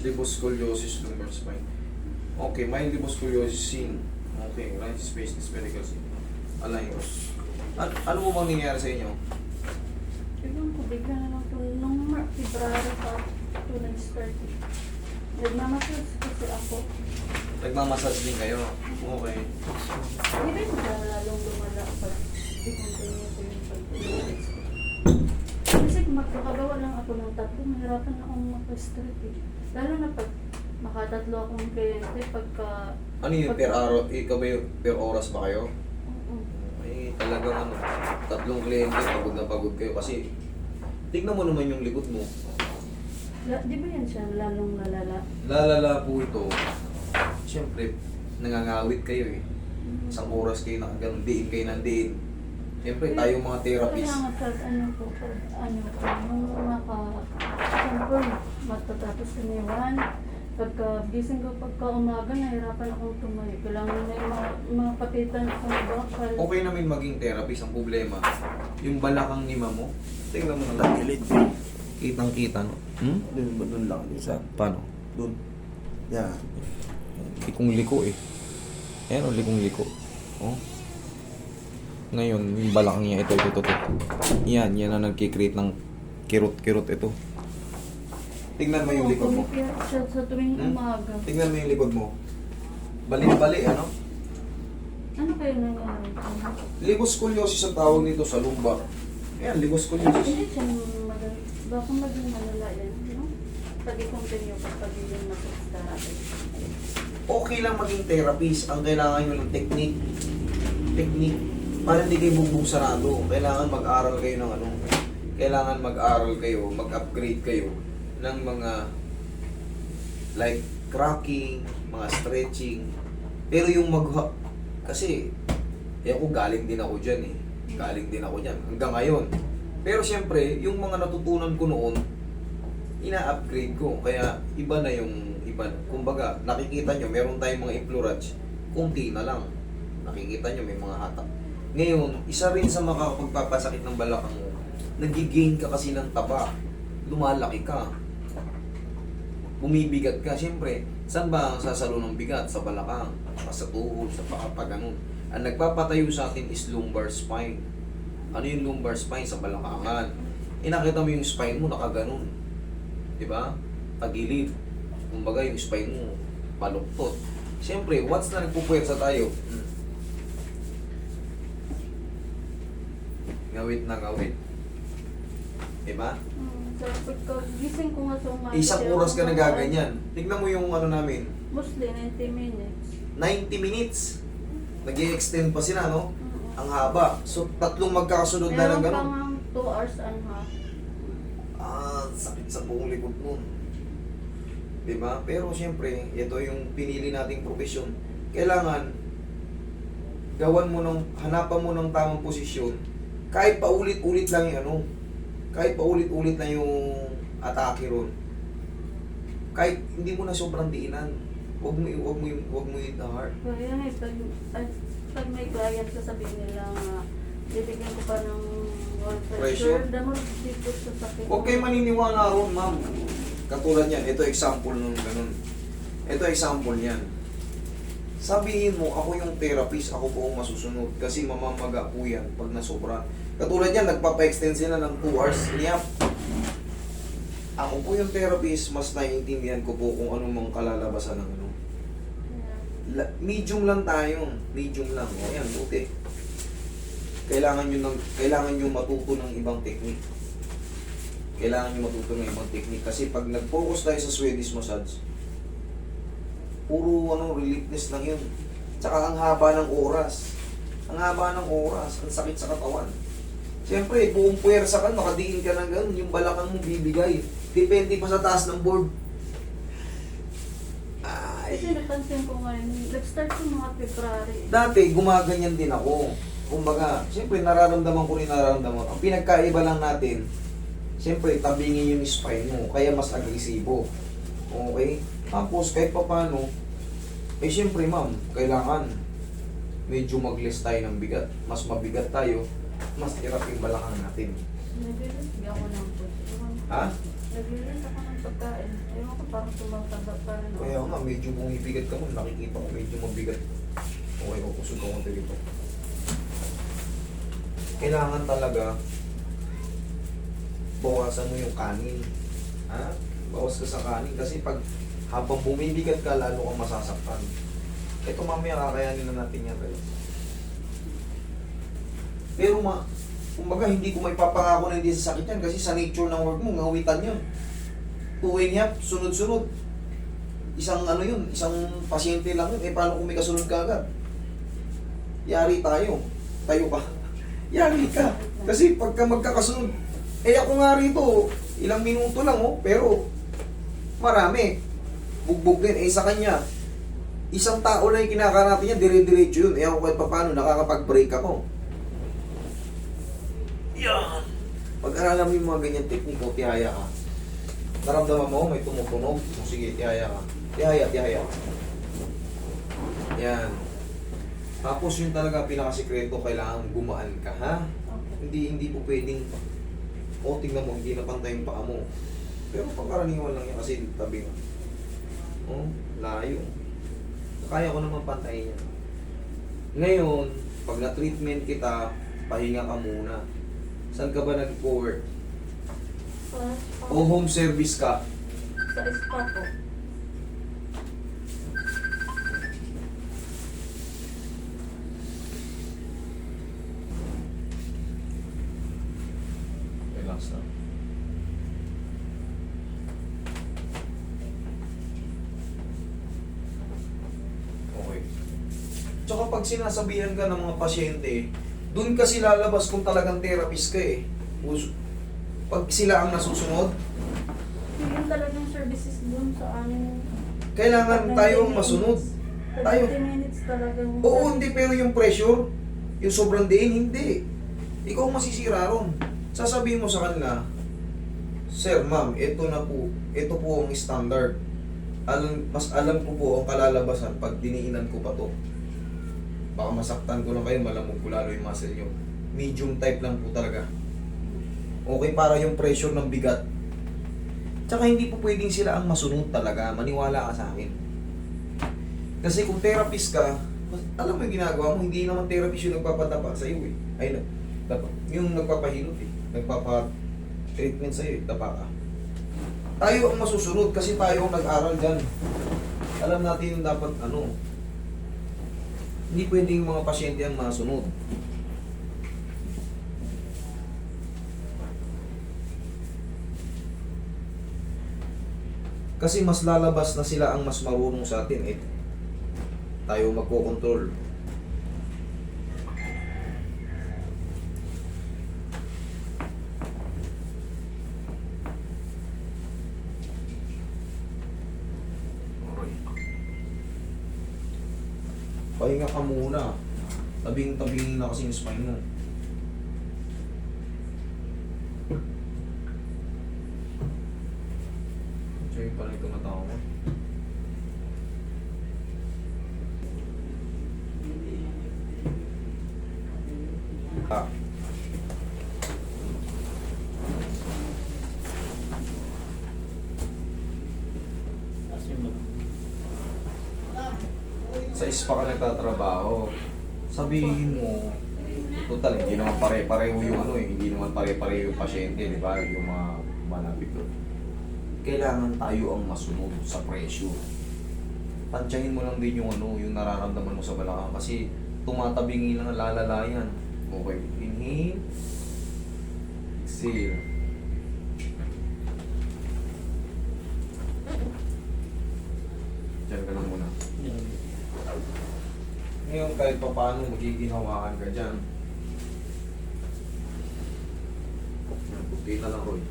Liboscoliosis, lumbar spine. Okay, mild liboscoliosis, seen. Okay, right space, spherical scene. Aligners. Ano mo bang nangyayari sa inyo? Ewan ko, bigla na lang ito. Nung February pa ito nag-start. Nagmamassage kasi ako. Nagmamassage din kayo? Okay. Hindi rin siya lalong lumala pag i-continue ko yung pag-relax ko. Kasi kung magkakagawa lang ako ng tatlo, mahirapan akong mag-straight eh. Lalo na pag makatatlo akong kliyente, pagka... Ano yun, per araw, ikaw ba yung per oras ba kayo? Oo. Ay, talagang ano, tatlong kliyente, pagod na pagod kayo. Kasi, tignan mo naman yung likod mo. Di ba yan siya lalong lalala? Lalala po ito. Siyempre, nangangawit kayo eh. Isang oras kayo nakaganon, diin kayo ng diin. Siyempre, tayong mga therapists. Kailangan pag ano po, nung siyempre, matatapos tumiwan. Pagka gising ko, pagka umaga, nahirapan akong tumayo. Kailangan may mga papitan akong bakal. Okay namin maging therapist. Ang problema, yung balakang ni mo, tingnan mo na lang. Gilid. Kitang-kita, no? Doon lang. Sa, paano? Doon. Yan. Likong-liko eh. Ayan o, likong-liko. Oh. Ngayon, yung balakang niya, ito. Yan ang nagkikreate ng kirot-kirot ito. Tingnan mo yung likod mo. Kumikirot siya sa tuwing umaga. Tingnan mo yung likod mo. Bali-bali, ano? Ano kayo nangyari? Liboscoliosis ang tawag nito sa lumbar. Ayan, liboscoliosis. Hindi siya baka maging malala yan, no? Pag i-continue ko, pag yung massage. Okay lang maging therapist. Ang kailangan nyo ng technique. Para hindi kayo bugbog sarado. Kailangan mag-aral kayo ng ano. Kailangan mag-aral kayo, mag-upgrade kayo ng mga like cracking, mga stretching. Pero yung kasi ako galing din ako dyan eh. Galing din ako dyan. Hanggang ngayon. Pero siyempre, yung mga natutunan ko noon, ina-upgrade ko. Kaya iba na yung iba. Kumbaga, nakikita nyo, meron tayong mga implorage. Kunti na lang. Nakikita nyo, may mga hatak. Ngayon, isa rin sa makakapagpapasakit ng balakang mo, nagigain ka kasi ng taba. Lumalaki ka. Bumibigat ka. Siyempre, saan ba ang sasalo ng bigat? Sa balakang, sa tuhod, sa paa, pa ganun. Ang nagpapatayo sa atin is lumbar spine. Ano yung lumbar spine? Sa balakangan. Nakita mo yung spine mo, nakaganon. Diba? Tagilid. Kumbaga yung spine mo, paluktot. Siyempre, once na nagpupuwersa tayo, ngawit na ngawit. Diba? So, pagka gising ko nga sa umaga. Isang oras ka nagaganyan. Tignan mo yung ano namin, Mostly 90 minutes. 90 minutes. Nag-i-extend pa sila, no? Oo. Ang haba. So, tatlong magkakasunod na ng Meron gano'n. pang 2 hours and a half. Sakit sa buong likod nun. Diba? Pero siyempre, ito yung pinili nating profesyon. Kailangan, hanapan mo ng tamang posisyon. Kahit paulit-ulit lang yung ano, kahit paulit-ulit lang yung atake ron. Kahit hindi mo na sobrang diinan. Huwag mo i-hard. Kaya nga, pag may client ka sabihin nila bibigyan ko pa ng Pressure. damo dito sa sakit. Huwag kayo maniniwala ron, ma'am. Katulad yan, ito example nung ganun. Ito example yan. Sabihin mo, ako yung therapist, ako po ang masusunod. Kasi mamamaga po yan pag nasobra. Katulad yan, nagpapa-extend sila ng 2 hours. Niyap. Ako po yung therapist, mas naiintindihan ko po kung anong mga kalalabasan ng ano. Medium lang tayo. Medium lang. O yan, buti. Kailangan nyo matuto ng ibang technique. Kailangan nyo matuto ng ibang technique. Kasi pag nag-focus tayo sa Swedish massage, puro reliefness lang yun. Tsaka ang haba ng oras. Ang haba ng oras. Ang sakit sa katawan. Siyempre, buong puwersa ka, nakadiin ka ng ganun. Yung balakang mo bibigay. Depende pa sa taas ng board. Kasi napansin ko ngayon, nag-start ko mga February. Dati, gumaganyan din ako. Kumbaga, siyempre, nararamdaman ko rin nararamdaman. Ang pinagkaiba lang natin, siyempre, tabingin yung spine mo, kaya mas agresibo. Okay? Tapos, kahit pa paano, siyempre, ma'am, kailangan medyo mag-less tayo ng bigat. Mas mabigat tayo, mas hirap yung balakang natin. Nabibigyan ko ng puso. Ha? Nag-release ako ng pagkain. Ewan ko parang tumataba pa rin ako. Kaya nga, medyo bumibigat ka mo. Nakikita ko medyo mabigat. Okay, kusog ka konti dito. Kailangan talaga bawasan mo yung kanin. Ha? Bawas ka sa kanin kasi pag habang bumibigat ka, lalo kang masasaktan. Ito mamaya kakayanin na natin yan guys. Pero kumbaga hindi ko may papangako na hindi sasakit yan kasi sa nature ng work mo, ngawitan yun. Tuwing yan, sunod-sunod. Isang ano yun, isang pasyente lang yun. Eh paano kung may kasunod ka agad? Yari tayo. Tayo ka. Yari ka. Kasi pagka magkakasunod, eh ako nga rito, ilang minuto lang oh, pero marami. Bugbog din. Eh sa kanya, isang tao lang yung kinakarat niya, dire-diretso yun. Eh ako kahit paano, nakakapag-break ako. Yan. Pag-aralan mo yung mga ganyan technique, o tihaya ka. Naramdaman mo, may tumutunog. O sige, tihaya ka. Tihaya. Yan. Tapos yun talaga pinakasikreto, kailangan gumaan ka, ha? Okay. Hindi po pwedeng, o tingnan mo, hindi na pantay yung paa mo. Pero pangkaraniwan lang yan kasi tabi nga. Oh, layo. Kaya ko naman pantayin yan. Ngayon, pag na-treatment kita, pahinga ka muna. Saan ka ba nag-work? Sa spa. O home service ka? Sa spa po. Relax na. Okay. Tsaka pag sinasabihan ka ng mga pasyente, dun kasi lalabas kung talagang therapist ka eh. Pag sila ang nasusunod, Yung talagang services dun sa amin. kailangan tayo ang masunod. Tayo. 30 minutes talagang. Oo, hindi, pero yung pressure, yung sobrang diin, hindi. Ikaw ang masisira ron. Sasabihin mo sa kanila, Sir, ma'am, ito na po, ito po ang standard. Mas alam ko po ang kalalabasan pag diniinan ko pa to. Baka masaktan ko lang kayo, malamog ko lalo yung muscle nyo. Medium type lang po talaga. Okay, para yung pressure ng bigat. Tsaka hindi po pwedeng sila ang masunod talaga. Maniwala ka sa akin. Kasi kung therapist ka, alam mo yung ginagawa mo, hindi naman therapist yung nagpapadapa sa iyo eh. Ay, yung nagpapahilot eh. Nagpapa-treatment sa iyo eh. Dapa ka. Tayo ang masusunod kasi tayo ang nag-aral dyan. Alam natin yung dapat ano. Hindi pwedeng mga pasyente ang masunod. Kasi mas lalabas na sila ang mas marunong sa atin eh. Tayo magkocontrol. Okay. Pahinga ka muna. Tabing-tabingin na kasi yung spine mo. Check pala ito na tao mo. Ah. Sa spa ka nagtatrabaho, sabihin mo, total, hindi naman pare-pareho yung ano eh, hindi naman pare-pareho yung pasyente, di ba? Yung mga malapit doon. Kailangan tayo ang masunod sa presyo. Tansyahin mo lang din yung ano, yung nararamdaman mo sa balakang kasi tumatabingi lang, lalala yan. Okay, inhale, exhale. Diyan ka lang muna. Ngayon kahit pa paano magiging hawakan ka dyan. Puti na lang, Roy.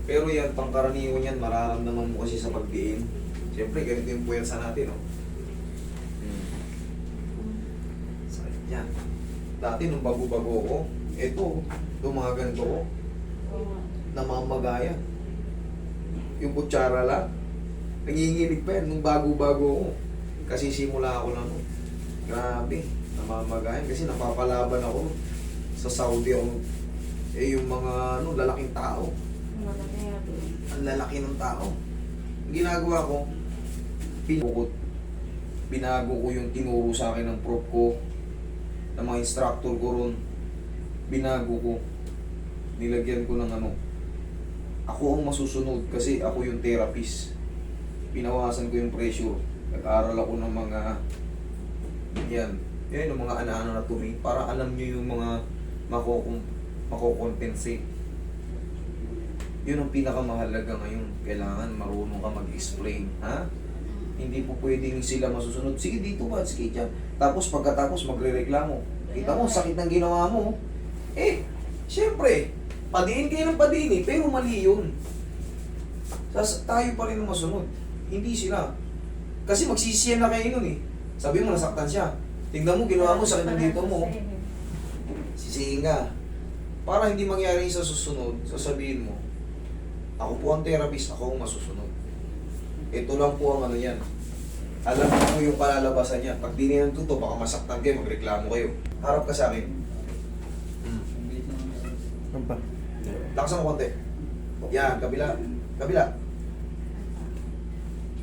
Pero yan, pangkaraniwan yan, mararamdaman mo kasi sa pagdiin. Siyempre, ganito yung puwersa natin, no? Sakit yan. Dati, nung bago-bago ko, eto, mga ganito ko, namamagaya. Yung kutsara lang, nanginginig pa yan nung bago-bago ko. Kasi simula ako lang, no? Grabe, namamagayan kasi napapalaban ako sa Saudi ako, eh yung mga ano, lalaking tao. Malaki nga doon. Ang lalaki ng tao. Ang ginagawa ko, binago ko yung tinuro sa akin ng prof ko, ng mga instructor ko ron. Binago ko. Nilagyan ko ng ano. Ako ang masusunod kasi ako yung therapist. Pinawasan ko yung pressure. Nag-aral ako ng mga yan. Yan yung mga ana-ano na tumi para alam nyo yung mga makocompensate. Yun ang pinakamahalaga ngayon. Kailangan marunong ka mag-explain. Ha? Hindi po pwedeng sila masusunod. Sige dito ba? Sige dyan. Tapos pagkatapos magre-reklamo. Kita mo, sakit ng ginawa mo. Eh, syempre, padiin kayo ng padiin eh, pero mali yun. Tayo pa rin ang masunod. Hindi sila. Kasi magsisiyan na kayo nun eh. Sabi mo, nasaktan siya. Tingnan mo, ginawa mo, sakit ng dito mo. Sisihin ka. Para hindi mangyari sa susunod, sasabihin mo, ako po ang therapist, ako ang masusunod. Ito lang po ang ano yan. Alam mo yung palalabasan niya. Pag di niya natuto, baka masaktan kayo, magreklamo kayo. Harap ka sa akin. Ano pa? Lakasan mo konti. Yan, kabila. Kabila.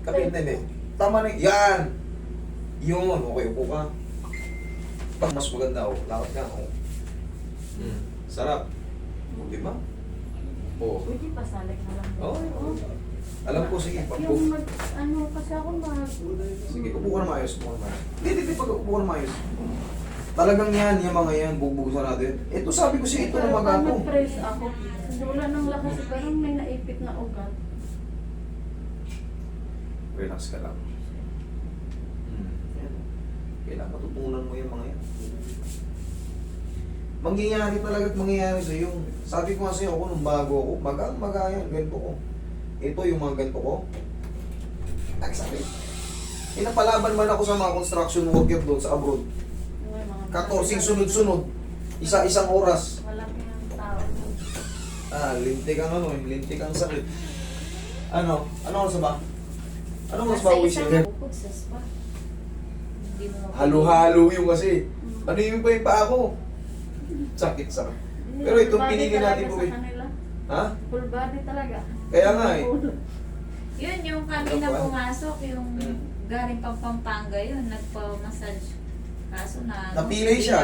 Kapit na hindi. Tama na yan. Yun, okay, upo ka. Pag mas maganda, oh. Lakad ka, oh. Sarap. Di ba? Oo. Pwede pasalik na lang. Oo. Alam ko, sige, pag-book. Yung ano kasi ako Sige, upo ka na maayos. Upo ka na maayos. Hindi, pag upo ka na maayos. Talagang yan, yung mga yan, bubugsan natin. Ito sabi ko siya, ito na magago. press ako. Kasi wala nang lakas. Parang may naipit na ugat. Relax ka lang. Yan. Kailangan matutunan mo yung mga yan. Mangyayari talaga at mangyayari sa iyo. Sabi ko nga sa'yo, ako nung bago ako, magayan, ganito ko. Ito yung mga ganito ko. Nagsakit. Pinapalaban man ako sa mga construction worker doon sa abroad. 14 sunod-sunod. Isa-isang oras. Malaki ang tao. Lintik ang ano eh, lintik ang sakit. Ano? Ano oras ba? Ano oras ba wish niya? Halo-halo yung kasi. Ano yung pa yung paa ko? Sakit. Pero itong pinili natin po eh. Ha? Full body talaga. Kaya nga eh. Yun, yung kami na pumasok, yung galing pang Pampanga yun, nagpa-massage. Kaso na... Napilay siya.